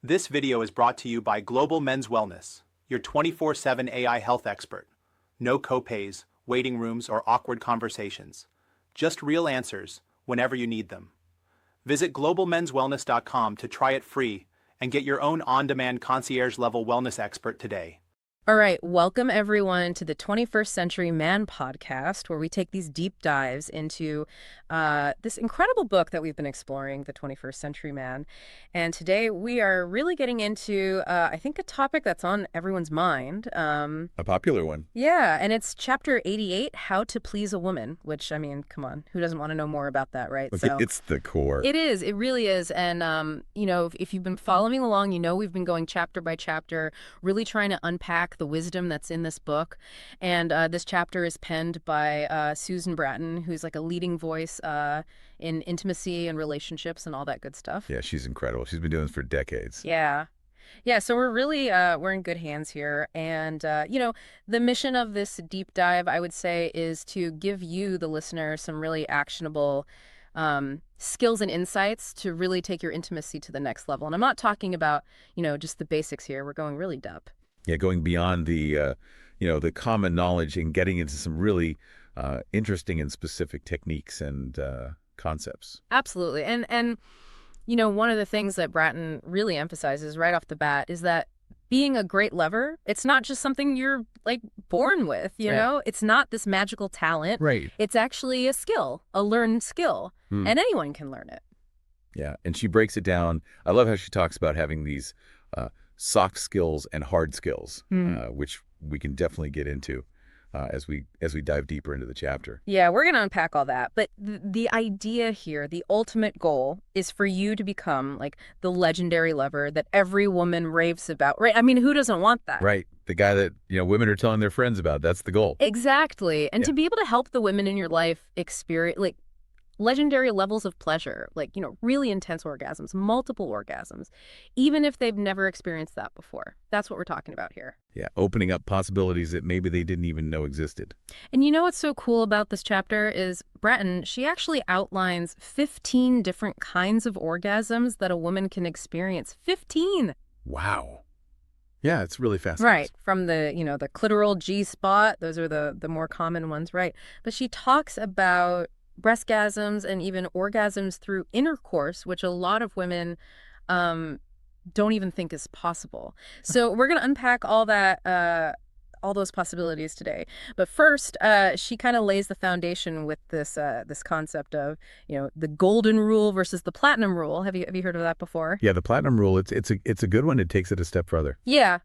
This video is brought to you by Global Men's Wellness, your 24/7 AI health expert. No copays, waiting rooms, or awkward conversations. Just real answers whenever you need them. Visit globalmenswellness.com to try it free and get your own on-demand concierge-level wellness expert today. All right, welcome everyone to the 21st Century Man podcast, where we take these deep dives into this incredible book that we've been exploring, The 21st Century Man. And today we are really getting into, I think, a topic that's on everyone's mind. A popular one. Yeah, and it's chapter 88, How to Please a Woman, which, I mean, come on, who doesn't want to know more about that, right? Look, it's the core. It is. It really is. And, if you've been following along, we've been going chapter by chapter, really trying to unpack the wisdom that's in this book. And this chapter is penned by Susan Bratton, who's like a leading voice in intimacy and relationships and all that good stuff. Yeah, she's incredible. She's been doing this for decades. Yeah. Yeah, so we're really, we're in good hands here. And, the mission of this deep dive, I would say, is to give you, the listener, some really actionable skills and insights to really take your intimacy to the next level. And I'm not talking about, just the basics here. We're going really deep. Yeah, going beyond the common knowledge and getting into some really interesting and specific techniques and concepts. Absolutely. And one of the things that Bratton really emphasizes right off the bat is that being a great lover, it's not just something you're like born with, you know? It's not this magical talent. Right. It's actually a skill, a learned skill, and anyone can learn it. Yeah, and she breaks it down. I love how she talks about having these soft skills and hard skills, which we can definitely get into as we dive deeper into the chapter. Yeah, we're going to unpack all that. But the idea here, the ultimate goal, is for you to become like the legendary lover that every woman raves about, right? I mean, who doesn't want that? Right. The guy that, women are telling their friends about. That's the goal. Exactly. And to be able to help the women in your life experience, like, legendary levels of pleasure, like, really intense orgasms, multiple orgasms, even if they've never experienced that before. That's what we're talking about here. Yeah, opening up possibilities that maybe they didn't even know existed. And what's so cool about this chapter is Bratton, she actually outlines 15 different kinds of orgasms that a woman can experience. 15! Wow. Yeah, it's really fascinating. Right. From the, the clitoral G-spot, those are the more common ones, right? But she talks about breastgasms and even orgasms through intercourse, which a lot of women don't even think is possible. So we're going to unpack all that, all those possibilities today. But first, she kind of lays the foundation with this concept of, the golden rule versus the platinum rule. Have you heard of that before? Yeah, the platinum rule. It's a good one. It takes it a step further. Yeah.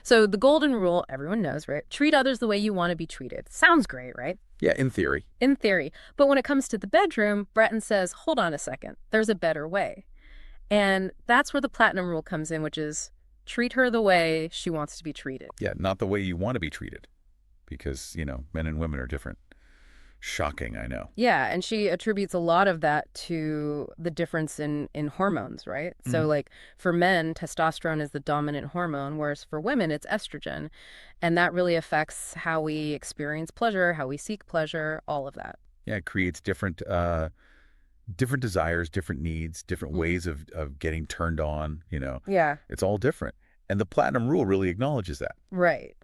So the golden rule, everyone knows, right? Treat others the way you want to be treated. Sounds great, right? Yeah, in theory. In theory. But when it comes to the bedroom, Bratton says, hold on a second. There's a better way. And that's where the platinum rule comes in, which is treat her the way she wants to be treated. Yeah, not the way you want to be treated. Because, men and women are different. Shocking, I know. Yeah, and she attributes a lot of that to the difference in hormones, right? So, like, for men, testosterone is the dominant hormone, whereas for women, it's estrogen. And that really affects how we experience pleasure, how we seek pleasure, all of that. Yeah, it creates different desires, different needs, different ways of getting turned on, Yeah. It's all different. And the platinum rule really acknowledges that. Right.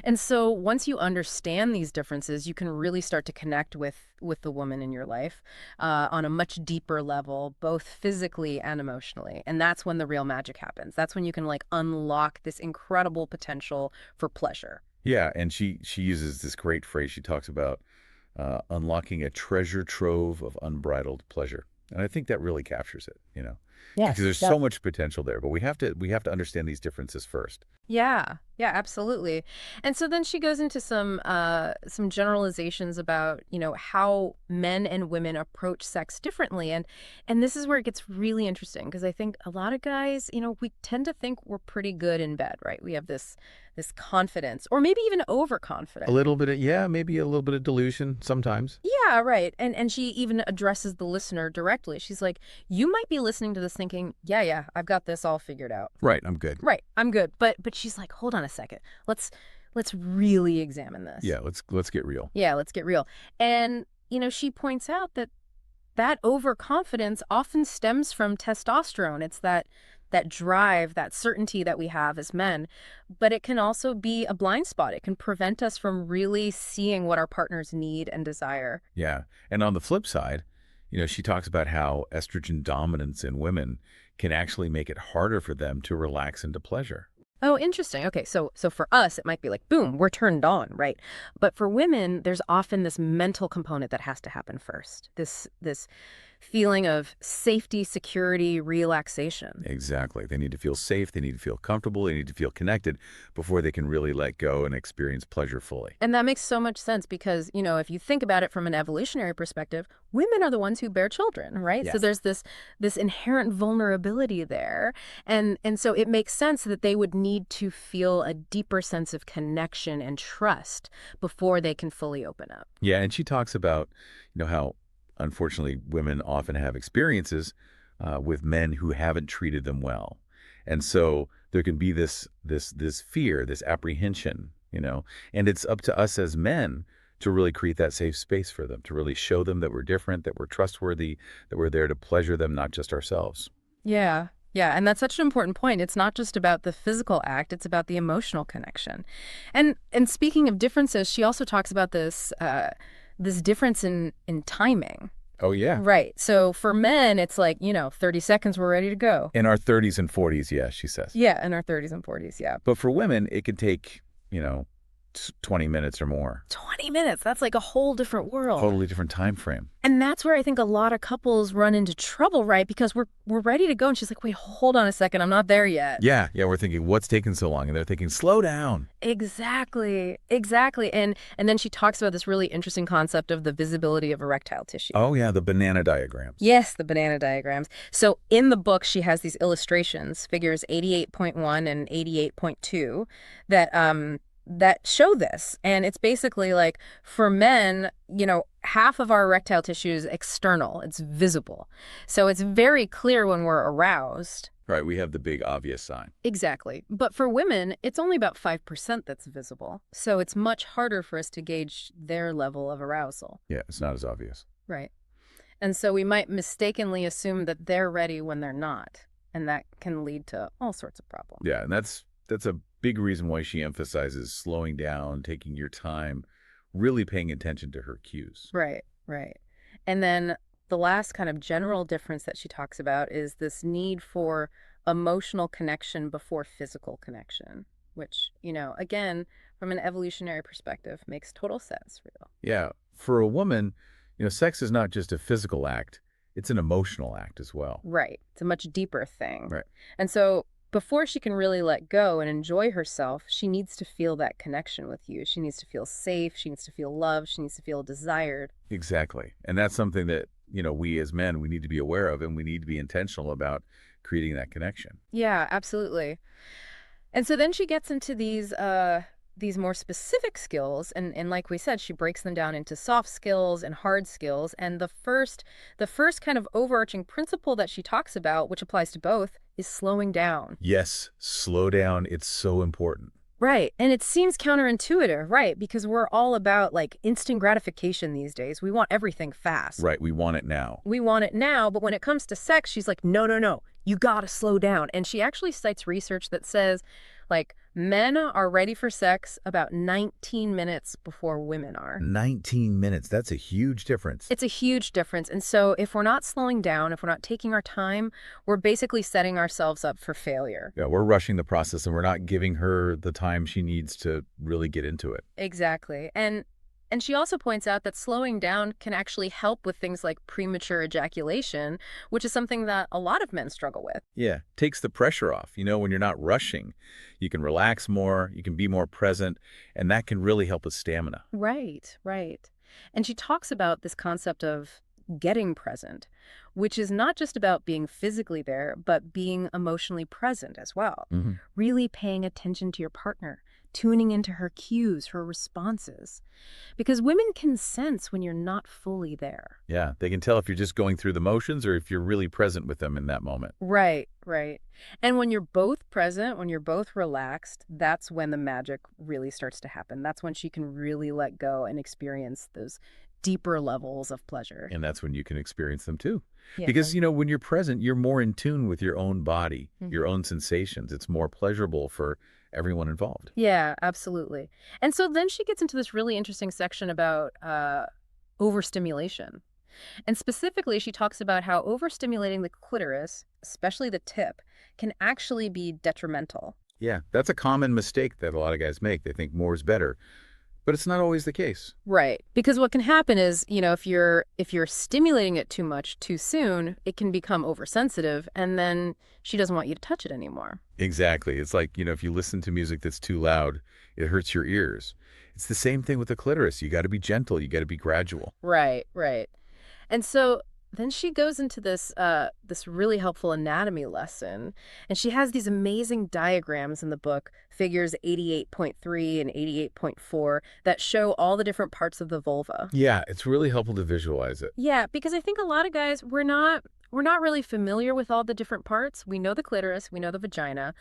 And so once you understand these differences, you can really start to connect with the woman in your life on a much deeper level, both physically and emotionally. And that's when the real magic happens. That's when you can unlock this incredible potential for pleasure. Yeah, and she uses this great phrase. She talks about unlocking a treasure trove of unbridled pleasure. And I think that really captures it, Yes, because there's so much potential there, but we have to understand these differences first. Yeah, absolutely. And so then she goes into some generalizations about, how men and women approach sex differently. And this is where it gets really interesting, because I think a lot of guys, we tend to think we're pretty good in bed, right? We have this confidence, or maybe even overconfidence. A little bit of, maybe a little bit of delusion sometimes. Yeah, right. And she even addresses the listener directly. She's like, you might be listening to this thinking, yeah, I've got this all figured out. Right, I'm good. Right, I'm good. But she's like, hold on a second. Let's really examine this. Yeah, let's get real. Yeah, let's get real. And, she points out that overconfidence often stems from testosterone. It's that that drive, that certainty that we have as men. But it can also be a blind spot. It can prevent us from really seeing what our partners need and desire. Yeah. And on the flip side, she talks about how estrogen dominance in women can actually make it harder for them to relax into pleasure. Oh, interesting. Okay, so for us, it might be like, boom, we're turned on, right? But for women, there's often this mental component that has to happen first. This feeling of safety, security, relaxation. Exactly. They need to feel safe. They need to feel comfortable. They need to feel connected before they can really let go and experience pleasure fully. And that makes so much sense because, if you think about it from an evolutionary perspective, women are the ones who bear children, right? Yes. So there's this inherent vulnerability there. And so it makes sense that they would need to feel a deeper sense of connection and trust before they can fully open up. Yeah, and she talks about, how unfortunately women often have experiences with men who haven't treated them well. And so there can be this fear, this apprehension, and it's up to us as men to really create that safe space for them, to really show them that we're different, that we're trustworthy, that we're there to pleasure them, not just ourselves. Yeah. Yeah, and that's such an important point. It's not just about the physical act, it's about the emotional connection. And speaking of differences, she also talks about this difference in timing. Oh, yeah. Right. So for men, it's like, 30 seconds, we're ready to go. In our 30s and 40s, yeah, she says. Yeah, in our 30s and 40s, yeah. But for women, it could take, 20 minutes or more. 20 minutes, that's like a whole different world. Totally different time frame. And that's where I think a lot of couples run into trouble, right? Because we're ready to go, and she's like, wait, hold on a second, I'm not there yet. Yeah, we're thinking, what's taking so long? And they're thinking, slow down. Exactly. And then she talks about this really interesting concept of the visibility of erectile tissue. Oh, yeah, the banana diagrams. Yes, the banana diagrams. So in the book, she has these illustrations, figures 88.1 and 88.2, that show this. And it's basically like for men, half of our erectile tissue is external. It's visible. So it's very clear when we're aroused. Right, we have the big obvious sign. Exactly. But for women, it's only about 5% that's visible. So it's much harder for us to gauge their level of arousal. Yeah, it's not as obvious. Right. And so we might mistakenly assume that they're ready when they're not. And that can lead to all sorts of problems. Yeah, and that's a big reason why she emphasizes slowing down, taking your time, really paying attention to her cues. Right. And then the last kind of general difference that she talks about is this need for emotional connection before physical connection, which, again, from an evolutionary perspective, makes total sense. Yeah. For a woman, sex is not just a physical act. It's an emotional act as well. Right. It's a much deeper thing. Right. And so before she can really let go and enjoy herself, she needs to feel that connection with you. She needs to feel safe. She needs to feel loved. She needs to feel desired. Exactly. And that's something that, we as men, we need to be aware of, and we need to be intentional about creating that connection. Yeah, absolutely. And so then she gets into these more specific skills, and like we said, she breaks them down into soft skills and hard skills. And the first kind of overarching principle that she talks about, which applies to both, is slowing down. Yes, slow down. It's so important. Right. And it seems counterintuitive, right? Because we're all about like instant gratification these days. We want everything fast. Right. We want it now. We want it now. But when it comes to sex, she's like, no, you got to slow down. And she actually cites research that says like men are ready for sex about 19 minutes before women are. 19 minutes. That's a huge difference. It's a huge difference. And so if we're not slowing down, if we're not taking our time, we're basically setting ourselves up for failure. Yeah, we're rushing the process and we're not giving her the time she needs to really get into it. Exactly. And she also points out that slowing down can actually help with things like premature ejaculation, which is something that a lot of men struggle with. Yeah, takes the pressure off. When you're not rushing, you can relax more, you can be more present, and that can really help with stamina. Right. And she talks about this concept of getting present, which is not just about being physically there, but being emotionally present as well. Mm-hmm. Really paying attention to your partner, tuning into her cues, her responses. Because women can sense when you're not fully there. Yeah, they can tell if you're just going through the motions or if you're really present with them in that moment. Right. And when you're both present, when you're both relaxed, that's when the magic really starts to happen. That's when she can really let go and experience those deeper levels of pleasure. And that's when you can experience them too. Yeah. Because, when you're present, you're more in tune with your own body, Mhm. your own sensations. It's more pleasurable for everyone involved. Yeah, absolutely. And so then she gets into this really interesting section about overstimulation. And specifically, she talks about how overstimulating the clitoris, especially the tip, can actually be detrimental. Yeah, that's a common mistake that a lot of guys make. They think more is better, but it's not always the case. Right. Because what can happen is, if you're stimulating it too much too soon, it can become oversensitive, and then she doesn't want you to touch it anymore. Exactly. It's like, if you listen to music that's too loud, it hurts your ears. It's the same thing with the clitoris. You got to be gentle. You got to be gradual. Right, right. And so then she goes into this really helpful anatomy lesson, and she has these amazing diagrams in the book, figures 88.3 and 88.4, that show all the different parts of the vulva. Yeah, it's really helpful to visualize it. Yeah, because I think a lot of guys, we're not really familiar with all the different parts. We know the clitoris, we know the vagina,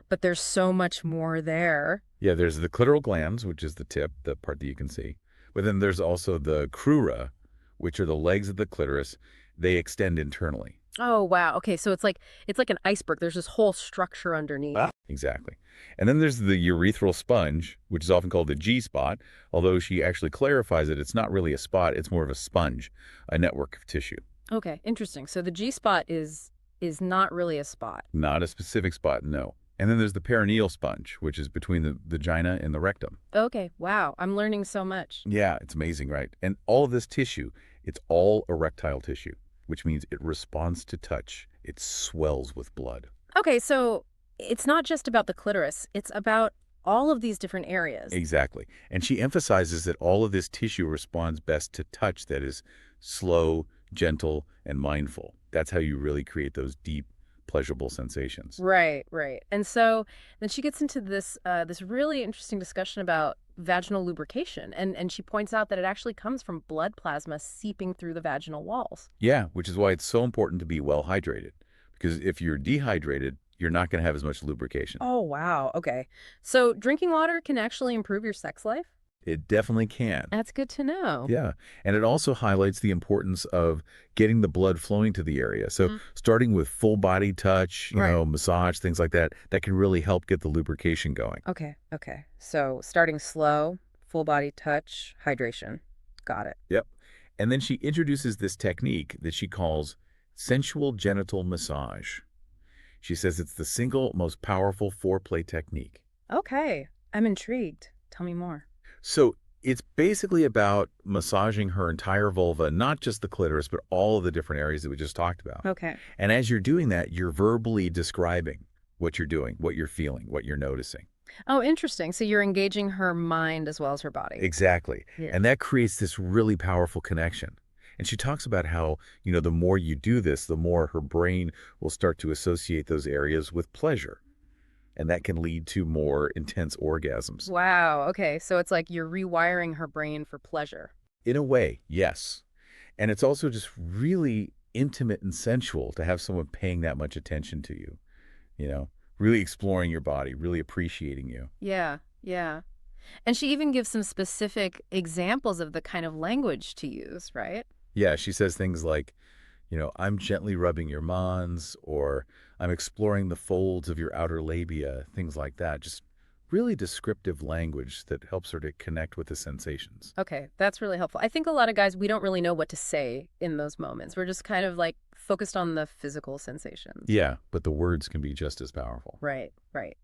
but there's so much more there. Yeah, there's the clitoral glands, which is the tip, the part that you can see. But then there's also the crura, which are the legs of the clitoris. They extend internally. Oh, wow. Okay, so it's like an iceberg. There's this whole structure underneath. Exactly. And then there's the urethral sponge, which is often called the G-spot, although she actually clarifies it. It's not really a spot. It's more of a sponge, a network of tissue. Okay, interesting. So the G-spot is not really a spot. Not a specific spot, no. And then there's the perineal sponge, which is between the vagina and the rectum. Okay, wow. I'm learning so much. Yeah, it's amazing, right? And all of this tissue, it's all erectile tissue, which means it responds to touch. It swells with blood. Okay, so it's not just about the clitoris. It's about all of these different areas. Exactly. And she emphasizes that all of this tissue responds best to touch that is slow, gentle, and mindful. That's how you really create those deep, pleasurable sensations. Right, right. And so then she gets into this really interesting discussion about vaginal lubrication. And she points out that it actually comes from blood plasma seeping through the vaginal walls. Yeah, which is why it's so important to be well hydrated. Because if you're dehydrated, you're not going to have as much lubrication. Oh, wow. Okay. So drinking water can actually improve your sex life? It definitely can. That's good to know. Yeah. And it also highlights the importance of getting the blood flowing to the area. So starting with full body touch, massage, things like that, that can really help get the lubrication going. Okay, okay. So starting slow, full body touch, hydration. Got it. Yep. And then she introduces this technique that she calls sensual genital massage. She says it's the single most powerful foreplay technique. Okay, I'm intrigued. Tell me more. So it's basically about massaging her entire vulva, not just the clitoris, but all of the different areas that we just talked about. Okay. And as you're doing that, you're verbally describing what you're doing, what you're feeling, what you're noticing. Oh, interesting. So you're engaging her mind as well as her body. Exactly. Yeah. And that creates this really powerful connection. And she talks about how, the more you do this, the more her brain will start to associate those areas with pleasure. And that can lead to more intense orgasms. Wow. Okay. So it's like you're rewiring her brain for pleasure. In a way, yes. And it's also just really intimate and sensual to have someone paying that much attention to you, really exploring your body, really appreciating you. Yeah. Yeah. And she even gives some specific examples of the kind of language to use, right? Yeah, she says things like, I'm gently rubbing your mons, or I'm exploring the folds of your outer labia, things like that. Just really descriptive language that helps her to connect with the sensations. Okay, that's really helpful. I think a lot of guys, we don't really know what to say in those moments. We're just kind of like focused on the physical sensations. Yeah, but the words can be just as powerful. Right, right.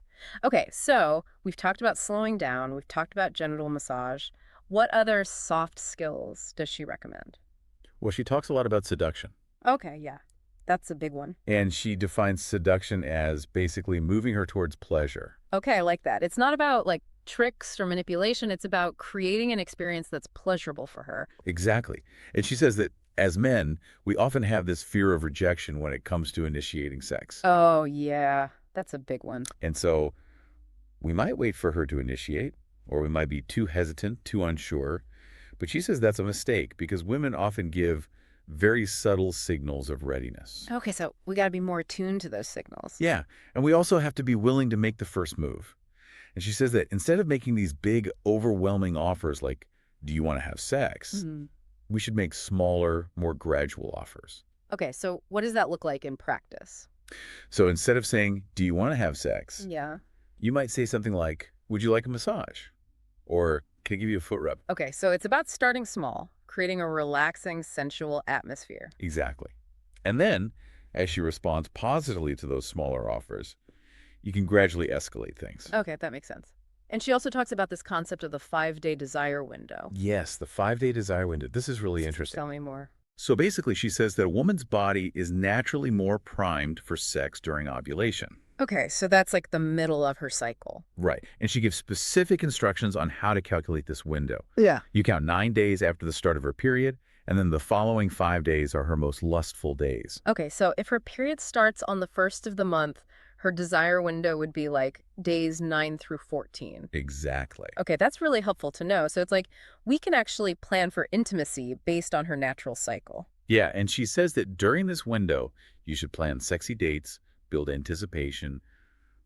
Okay, so we've talked about slowing down. We've talked about genital massage. What other soft skills does she recommend? Well, she talks a lot about seduction. Okay, yeah. That's a big one. And she defines seduction as basically moving her towards pleasure. Okay, I like that. It's not about like tricks or manipulation. It's about creating an experience that's pleasurable for her. Exactly. And she says that as men, we often have this fear of rejection when it comes to initiating sex. Oh, yeah. That's a big one. And so we might wait for her to initiate, or we might be too hesitant, too unsure. But she says that's a mistake because women often give very subtle signals of readiness. Okay, so we got to be more attuned to those signals. Yeah, and we also have to be willing to make the first move. And she says that instead of making these big, overwhelming offers like, do you want to have sex? we should make smaller, more gradual offers. Okay, so what does that look like in practice? So instead of saying, do you want to have sex? Yeah. You might say something like, would you like a massage? Or can I give you a foot rub? Okay, so it's about starting small, creating a relaxing, sensual atmosphere. Exactly. And then, as she responds positively to those smaller offers, you can gradually escalate things. Okay, that makes sense. And she also talks about this concept of the 5-day desire window. Yes, the 5-day desire window. This is really interesting. Tell me more. So basically, she says that a woman's body is naturally more primed for sex during ovulation. Okay, so that's like the middle of her cycle. Right. And she gives specific instructions on how to calculate this window. Yeah. You count 9 days after the start of her period, and then the following 5 days are her most lustful days. Okay, so if her period starts on the first of the month, her desire window would be like days 9 through 14. Exactly. Okay, that's really helpful to know. So it's like we can actually plan for intimacy based on her natural cycle. Yeah, and she says that during this window, you should plan sexy dates, build anticipation,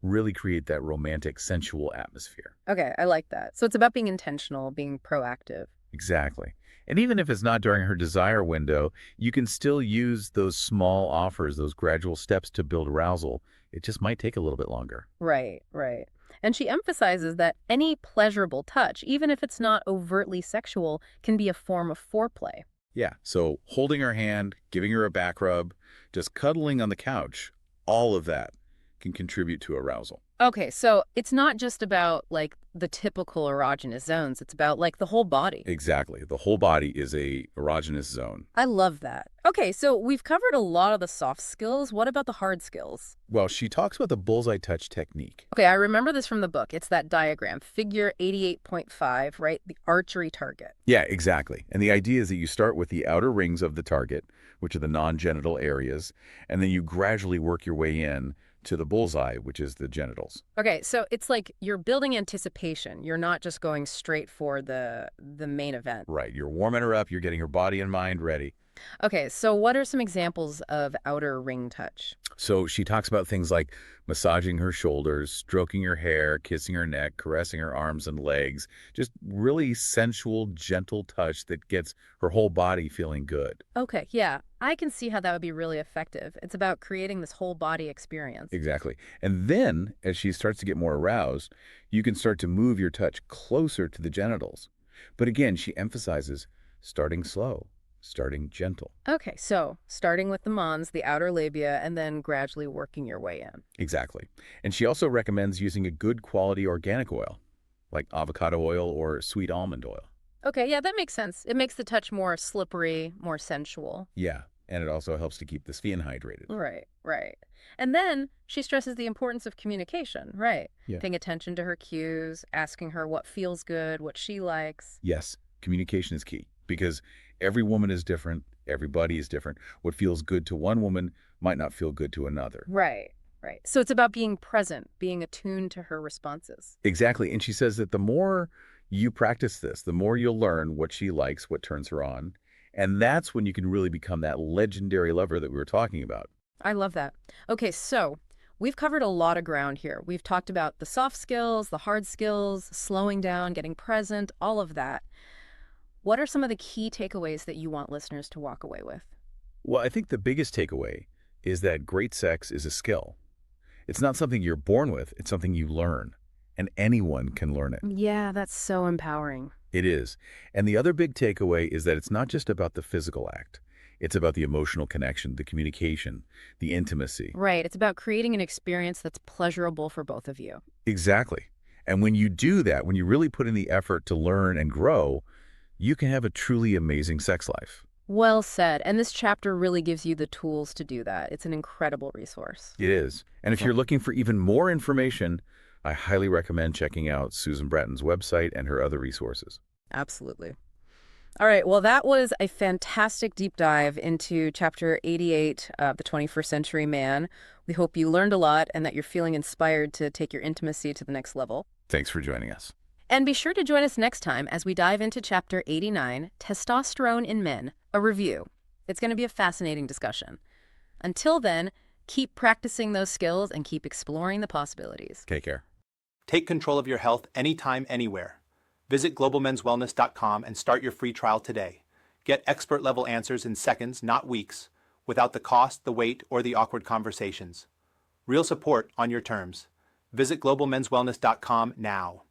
really create that romantic, sensual atmosphere. Okay, I like that. So it's about being intentional, being proactive. Exactly. And even if it's not during her desire window, you can still use those small offers, those gradual steps to build arousal. It just might take a little bit longer. Right, right. And she emphasizes that any pleasurable touch, even if it's not overtly sexual, can be a form of foreplay. Yeah, so holding her hand, giving her a back rub, just cuddling on the couch, all of that can contribute to arousal. Okay, so it's not just about like the typical erogenous zones. It's about like the whole body. Exactly. The whole body is a erogenous zone. I love that. Okay, so we've covered a lot of the soft skills. What about the hard skills? Well, she talks about the bullseye touch technique. Okay, I remember this from the book. It's that diagram, figure 88.5, right? The archery target. Yeah, exactly. And the idea is that you start with the outer rings of the target, which are the non-genital areas, and then you gradually work your way in to the bullseye, which is the genitals. Okay, so it's like you're building anticipation. You're not just going straight for the main event. Right. You're warming her up. You're getting her body and mind ready. Okay, so what are some examples of outer ring touch? So she talks about things like massaging her shoulders, stroking her hair, kissing her neck, caressing her arms and legs, just really sensual, gentle touch that gets her whole body feeling good. Okay, yeah, I can see how that would be really effective. It's about creating this whole body experience. Exactly. And then, as she starts to get more aroused, you can start to move your touch closer to the genitals. But again, she emphasizes starting slow, starting gentle. Okay, so starting with the mons, the outer labia, and then gradually working your way in. Exactly. And she also recommends using a good quality organic oil, like avocado oil or sweet almond oil. Okay, yeah, that makes sense. It makes the touch more slippery, more sensual. Yeah, and it also helps to keep the skin hydrated. Right, right. And then she stresses the importance of communication, right? Yeah. Paying attention to her cues, asking her what feels good, what she likes. Yes, communication is key because every woman is different, everybody is different. What feels good to one woman might not feel good to another. Right, right. So it's about being present, being attuned to her responses. Exactly. And she says that the more you practice this, the more you'll learn what she likes, what turns her on. And that's when you can really become that legendary lover that we were talking about. I love that. Okay, so we've covered a lot of ground here. We've talked about the soft skills, the hard skills, slowing down, getting present, all of that. What are some of the key takeaways that you want listeners to walk away with? Well, I think the biggest takeaway is that great sex is a skill. It's not something you're born with, it's something you learn. And anyone can learn it. Yeah, that's so empowering. It is. And the other big takeaway is that it's not just about the physical act. It's about the emotional connection, the communication, the intimacy. Right. It's about creating an experience that's pleasurable for both of you. Exactly. And when you do that, when you really put in the effort to learn and grow, you can have a truly amazing sex life. Well said. And this chapter really gives you the tools to do that. It's an incredible resource. It is. And if you're looking for even more information, I highly recommend checking out Susan Bratton's website and her other resources. Absolutely. All right. Well, that was a fantastic deep dive into Chapter 88 of The 21st Century Man. We hope you learned a lot and that you're feeling inspired to take your intimacy to the next level. Thanks for joining us. And be sure to join us next time as we dive into Chapter 89, Testosterone in Men, a review. It's going to be a fascinating discussion. Until then, keep practicing those skills and keep exploring the possibilities. Take care. Take control of your health anytime, anywhere. Visit globalmenswellness.com and start your free trial today. Get expert-level answers in seconds, not weeks, without the cost, the wait, or the awkward conversations. Real support on your terms. Visit globalmenswellness.com now.